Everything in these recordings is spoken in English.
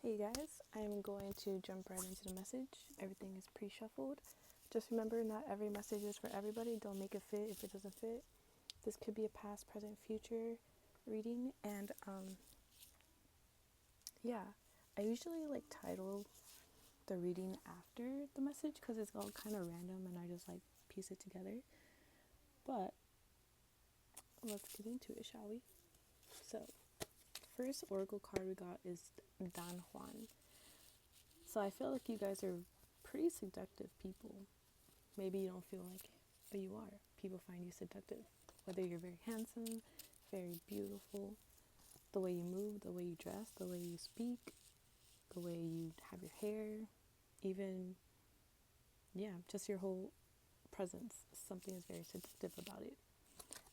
Hey guys, I'm going to jump right into the message. Everything is pre shuffled. Just remember, not every message is for everybody. Don't make it fit if it doesn't fit. This could be a past, present, future reading. And yeah, I usually like title the reading after the message because it's all kind of random and I just like piece it together. But let's get into it, shall we? So, first oracle card we got is Don Juan. So I feel like you guys are pretty seductive people. Maybe you don't feel like it, but you are. People find you seductive. Whether you're very handsome, very beautiful, the way you move, the way you dress, the way you speak, the way you have your hair, even, yeah, just your whole presence. Something is very seductive about it.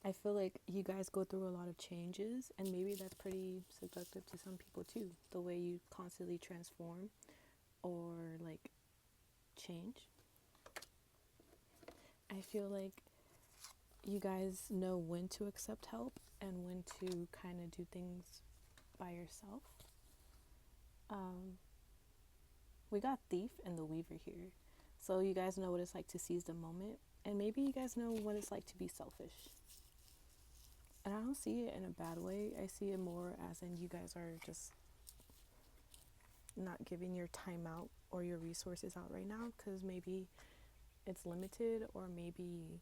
I feel like you guys go through a lot of changes, and maybe that's pretty seductive to some people too. The way you constantly transform or like change. I feel like you guys know when to accept help and when to kind of do things by yourself. Um, we got Thief and the Weaver here. So you guys know what it's like to seize the moment. And maybe you guys know what it's like to be selfish. And I don't see it in a bad way. I see it more as in you guys are just not giving your time out or your resources out right now because maybe it's limited or maybe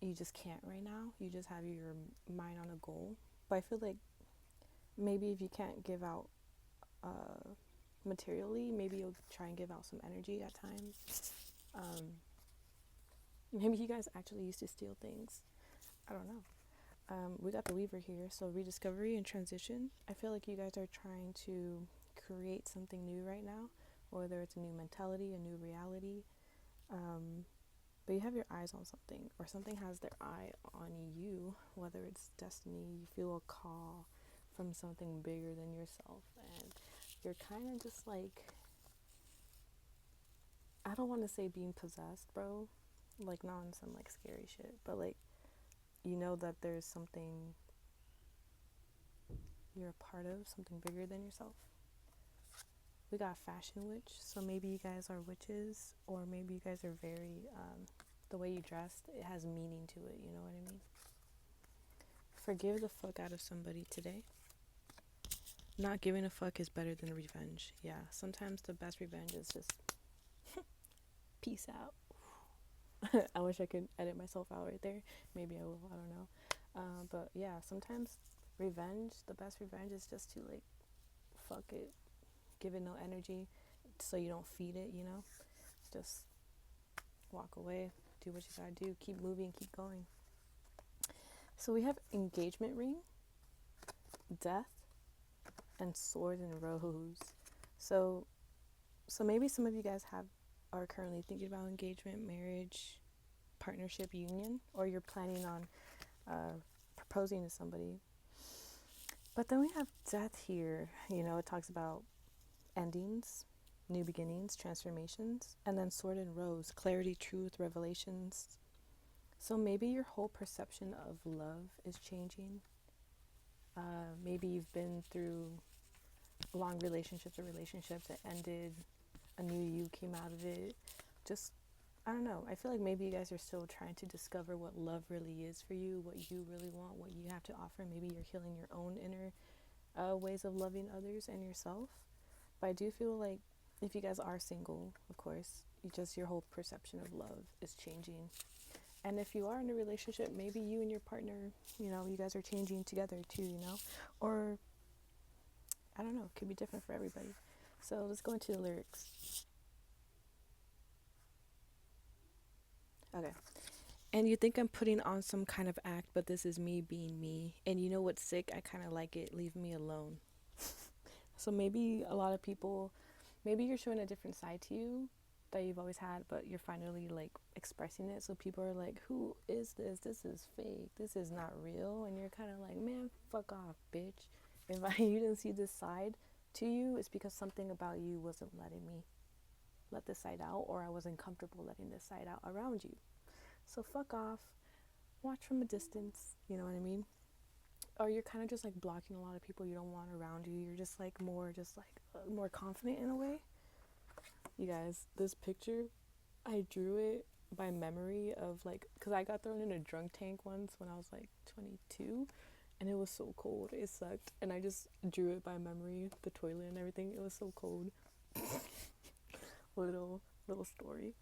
you just can't right now. You just have your mind on a goal. But I feel like maybe if you can't give out materially, maybe you'll try and give out some energy at times. Maybe you guys actually used to steal things. I don't know. We got the Weaver here, so rediscovery and transition. I feel like you guys are trying to create something new right now, whether it's a new mentality, a new reality. But you have your eyes on something, or something has their eye on you, whether it's destiny, you feel a call from something bigger than yourself, and you're kind of just like, I don't want to say being possessed, bro, like not on some like scary shit, but like you know that there's something you're a part of, something bigger than yourself. We got fashion witch, so maybe you guys are witches, or maybe you guys are very the way you dressed, it has meaning to it, you know what I mean? Forgive the fuck out of somebody today. Not giving a fuck is better than revenge. Yeah, sometimes the best revenge is just peace out. I wish I could edit myself out right there. Maybe I will, I don't know. But yeah, sometimes revenge, the best revenge is just to like, fuck it, give it no energy so you don't feed it, you know? Just walk away, do what you gotta do, keep moving, keep going. So we have engagement ring, death, and sword and rose. So maybe some of you guys are currently thinking about engagement, marriage, partnership, union, or you're planning on proposing to somebody. But then we have death here. You know, it talks about endings, new beginnings, transformations, and then sword and rose, clarity, truth, revelations. So maybe your whole perception of love is changing. Maybe you've been through long relationships or relationships that ended, a new you came out of it. Just, I don't know. I feel like maybe you guys are still trying to discover what love really is for you, what you really want, what you have to offer. Maybe you're healing your own inner ways of loving others and yourself. But I do feel like if you guys are single, of course, your whole perception of love is changing. And if you are in a relationship, maybe you and your partner, you know, you guys are changing together too, you know? Or, I don't know, it could be different for everybody. So let's go into the lyrics. Okay. And you think I'm putting on some kind of act, but this is me being me. And you know what's sick? I kind of like it. Leave me alone. So maybe a lot of people, maybe you're showing a different side to you that you've always had, but you're finally like expressing it. So people are like, who is this? This is fake. This is not real. And you're kind of like, man, fuck off, bitch. If you didn't see this side to you, it's because something about you wasn't letting me let this side out, or I wasn't comfortable letting this side out around you. So fuck off. Watch from a distance. You know what I mean? or you're kind of just like blocking a lot of people you don't want around you. You're just like more confident in a way. You guys, this picture, I drew it by memory of like, because I got thrown in a drunk tank once when I was like 22, and it was so cold. It sucked, and I just drew it by memory, the toilet and everything. It was so cold. Little story.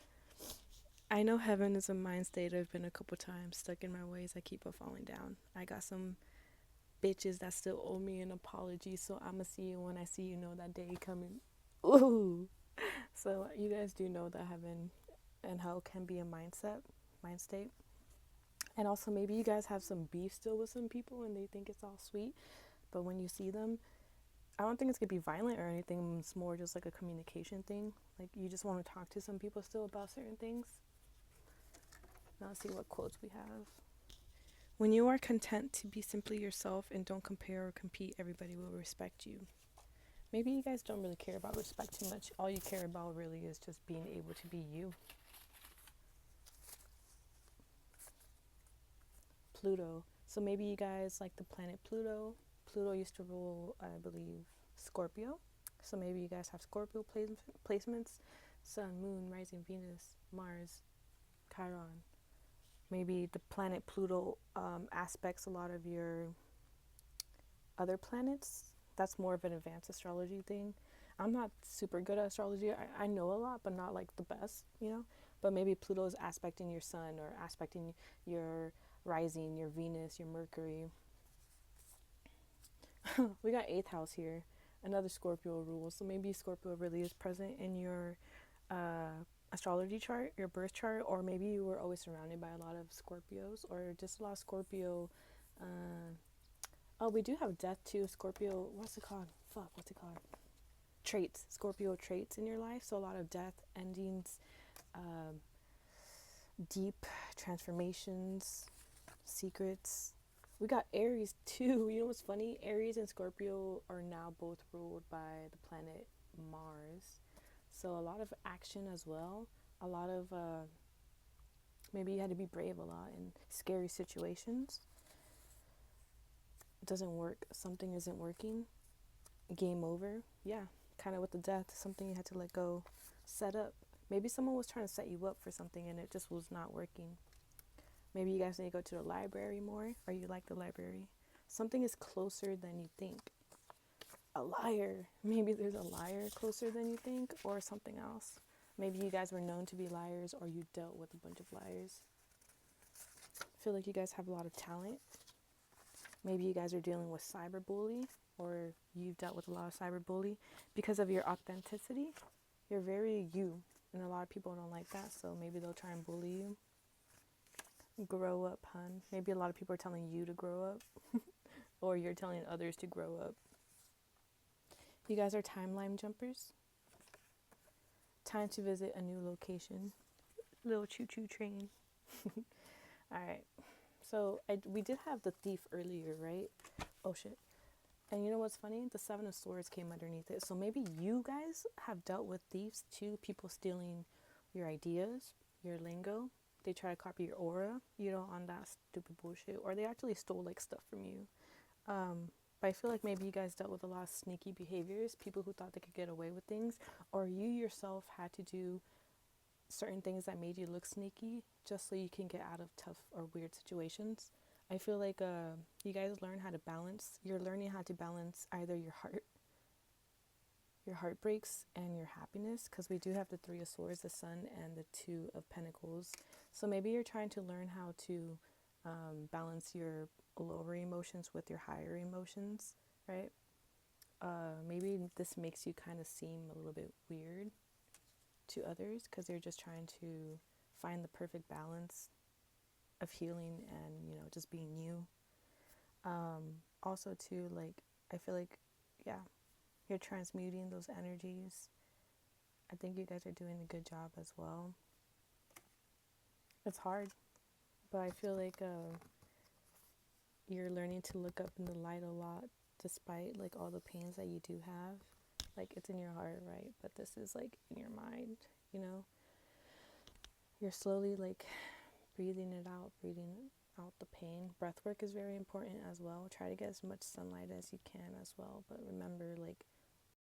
I know heaven is a mind state. I've been a couple times, stuck in my ways. I keep on falling down. I got some bitches that still owe me an apology, so I'ma see you when I see you, know that day coming. Ooh. So you guys do know that heaven and hell can be a mind state. And also maybe you guys have some beef still with some people and they think it's all sweet, but when you see them, I don't think it's gonna be violent or anything. It's more just like a communication thing. Like you just want to talk to some people still about certain things. Now let's see what quotes we have. When you are content to be simply yourself and don't compare or compete, everybody will respect you. Maybe you guys don't really care about respect too much. All you care about really is just being able to be you. Pluto. So maybe you guys like the planet Pluto. Pluto used to rule, I believe, Scorpio. So maybe you guys have Scorpio placements. Sun, Moon, Rising, Venus, Mars, Chiron. Maybe the planet Pluto aspects a lot of your other planets. That's more of an advanced astrology thing. I'm not super good at astrology. I know a lot, but not like the best, you know? But maybe Pluto is aspecting your sun or aspecting your rising, your Venus, your Mercury. We got 8th house here, another Scorpio rule. So maybe Scorpio really is present in your astrology chart, your birth chart, or maybe you were always surrounded by a lot of Scorpios or just a lot of Scorpio. Oh, we do have death too. Scorpio, what's it called? Traits, Scorpio traits in your life. So a lot of death, endings, deep transformations, secrets. We got Aries too. You know what's funny? Aries and Scorpio are now both ruled by the planet Mars. So a lot of action as well. A lot of maybe you had to be brave a lot in scary situations. It doesn't work. Something isn't working. Game over. Yeah, kind of with the death. Something you had to let go. Set up. Maybe someone was trying to set you up for something and it just was not working. Maybe you guys need to go to the library more, or you like the library. Something is closer than you think. A liar. Maybe there's a liar closer than you think, or something else. Maybe you guys were known to be liars, or you dealt with a bunch of liars. I feel like you guys have a lot of talent. Maybe you guys are dealing with cyberbully, or you've dealt with a lot of cyberbully because of your authenticity. You're very you, and a lot of people don't like that, so maybe they'll try and bully you. Grow up, hun. Maybe a lot of people are telling you to grow up, or you're telling others to grow up. You guys are timeline jumpers. Time to visit a new location. Little choo-choo train. Alright. So we did have the thief earlier, right? Oh shit. And you know what's funny? The 7 of Swords came underneath it. So maybe you guys have dealt with thieves too. People stealing your ideas, your lingo. They try to copy your aura, you know, on that stupid bullshit. Or they actually stole like stuff from you. But I feel like maybe you guys dealt with a lot of sneaky behaviors. People who thought they could get away with things. Or you yourself had to do certain things that made you look sneaky just so you can get out of tough or weird situations. I feel like you guys learn how to balance. You're learning how to balance either your heartbreaks and your happiness, because we do have the 3 of Swords, the Sun, and the 2 of Pentacles. So maybe you're trying to learn how to balance your lower emotions with your higher emotions, right? Maybe this makes you kind of seem a little bit weird to others because they're just trying to find the perfect balance of healing and, you know, just being you. Also too, like, I feel like, yeah, you're transmuting those energies. I think you guys are doing a good job as well. It's hard, but I feel like you're learning to look up in the light a lot, despite like all the pains that you do have. Like, it's in your heart, right? But this is like in your mind, you know? You're slowly like breathing it out, breathing out the pain. Breath work is very important as well. Try to get as much sunlight as you can as well. But remember, like,